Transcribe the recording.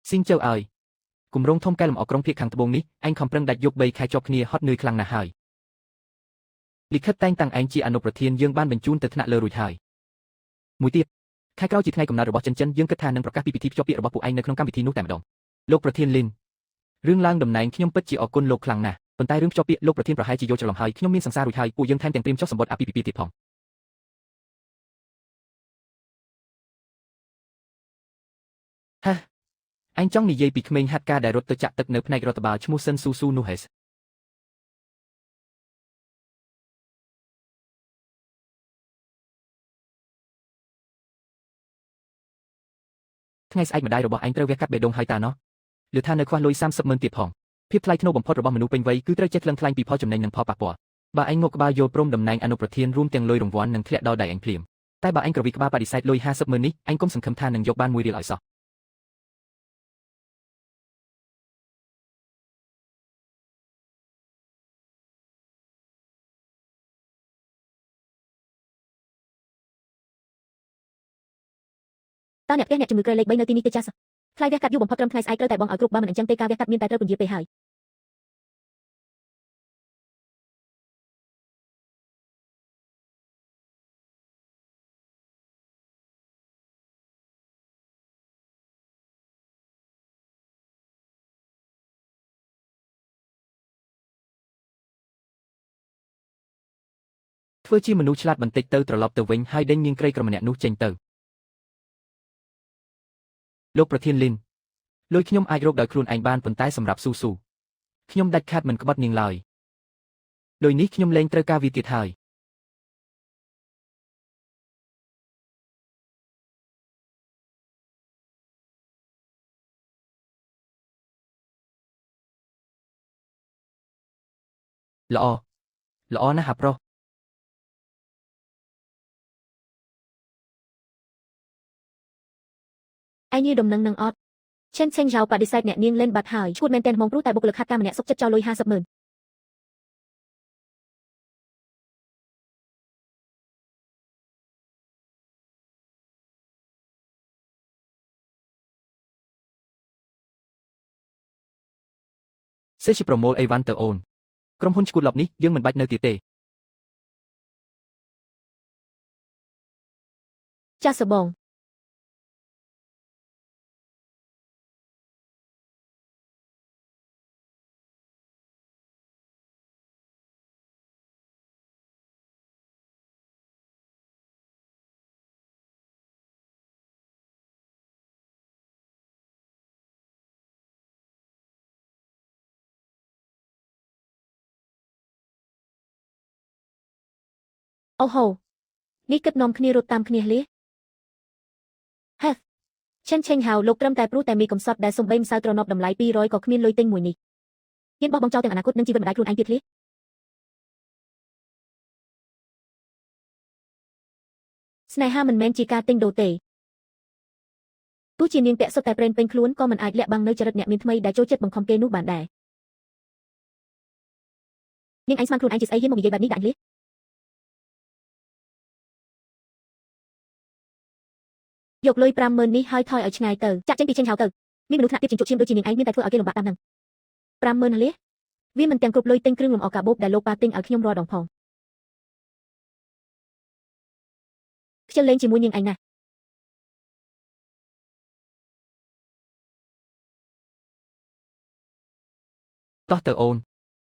Xin chào ơi. Cùng rong thông cái làm ở trong việc hàng tông ní, anh không prang đặt dục bay khai chọc nia hot nơi khlang nà hài. Lịch khất tang tăng anh chỉ anh nộp thiên dương ban bình chun từ thna lơ rùi hài. Mũi tiệp. Khai cao chỉ ngay cùng nào robot chân dương kết than nângประกาศ PPT cho biệt robot ពួកឯងនៅក្នុងកម្មវិធីនោះតែម្ដងលោកប្រធានលីនរឿងឡើងតំណែងខ្ញុំពិតជាអរគុណលោកខ្លាំងណាស់ប៉ុន្តែរឿងភ្ជាប់ពាក្យលោកប្រធានប្រហែលជាយល់ច្រឡំហើយខ្ញុំមានសង្សាររួចហើយពួកយើងថែមទាំងព្រៀមចុះសម្បត្តិអាពាហ៍ពិពាហ៍ទៀតផងហ៎អញចង់និយាយពីក្មេងហាត់ការដែលរត់ទៅចាក់ទឹកនៅផ្នែករដ្ឋបាលឈ្មោះសិនស៊ូស៊ូនោះហេសថ្ងៃស្អែកម្ដាយរបស់អញត្រូវវះកាត់បេះដូងហើយតាណោះឮថានៅខ្វះលុយ30,000ទៀតផងភាពថ្លៃថ្នូរបំផុតរបស់មនុស្សពេញវ័យគឺត្រូវចេះថ្លឹងថ្លែងពីផលចំណេញនិងផលប៉ះពាល់បើអញងក់ក្បាលយល់ព្រមតំណែងអនុប្រធានរួមទាំងលុយរង្វាន់នឹងធ្លាក់ដល់ដៃអញភ្លាមតែបើអញក្រវីក្បាលបដិសេធលុយ50,000នេះអញកុំសង្ឃឹមថានឹងយកបាន1រៀលឲ្យសោះតើអ្នកផ្ទះអ្នកជំងឺក្រលេខ3នៅទីនេះទេចាសថ្លៃវះកាត់យូរបំផុតត្រឹមថ្ងៃស្អែកត្រូវតែបងឲ្យគ្រប់បើមិនអញ្ចឹងទេការវះកាត់មានតែត្រូវពន្យាពេលហើយធ្វើជាមនុស្សឆ្លាតបន្តិចទៅត្រឡប់ទៅវិញហើយដេញនាងក្រីក្រម្នាក់នោះចេញទៅលោកប្រធានលីនលុយខ្ញុំអាចរកដោយខ្លួនឯងបានប៉ុន្តែសម្រាប់ស៊ូស៊ូខ្ញុំដាច់ខាតមិនក្បត់នាងឡើយដោយនេះខ្ញុំលែងត្រូវការវាទៀតហើយល្អណាស់ហាប្រុសឯងយឺដំណឹងនឹងអត់ឆេនឆេងរ៉ាវបដិសេធអ្នកនាងlênបាត់ហើយឈួតមែនតែនហ្មងព្រោះតែបុគ្គលិកខាត់ការម្នាក់សុកចិត្តចោលលុយ50,000សេជាប្រមូលអីវ៉ាន់ទៅអូនក្រុមហ៊ុនឈួតឡប់នេះយើងមិនបាច់នៅទៀតទេចាសសបងអូហូនេះគិតនាំគ្នារត់តាមគ្នាលះហេឆេនឆេងហៅលោកត្រឹមតែព្រោះតែមានកំសត់ដែលសំបីម្សៅត្រណប់តម្លៃ200ក៏គ្មានលុយទិញមួយនេះហ៊ានបោះបង់ចោលទាំងអនាគតនិងជីវិតម្ដាយខ្លួនឯងទៀតលះស្នេហាមិនមែនជាការទិញដូរទេទោះជានាងពាក់សុទ្ធតែប្រេនពេញខ្លួនក៏មិនអាចលាក់បាំងនៅចរិតអ្នកមានថ្មីដែលចូលចិត្តបង្ខំគេនោះបានដែរនាងឯងស្មានខ្លួនឯងជាស្អីហ៊ានមកនិយាយបែបនេះដាក់លះយកលុយ50,000នេះហើយថយឲ្យឆ្ងាយទៅចាក់ចេញពីចេញហៅទៅមានមនុស្សថ្នាក់ទៀតជាងជក់ឈាមដូចជានាងឯងមានតែធ្វើឲ្យគេលំបាកតាមហ្នឹង50,000លះវាមិនទាំងគ្រប់លុយទិញគ្រឿងលម្អកាបូបដែលលោកប៉ាទិញឲ្យខ្ញុំរាល់ដងផងខ្ជិលលេងជាមួយនាងឯងណាស់តោះទៅអូន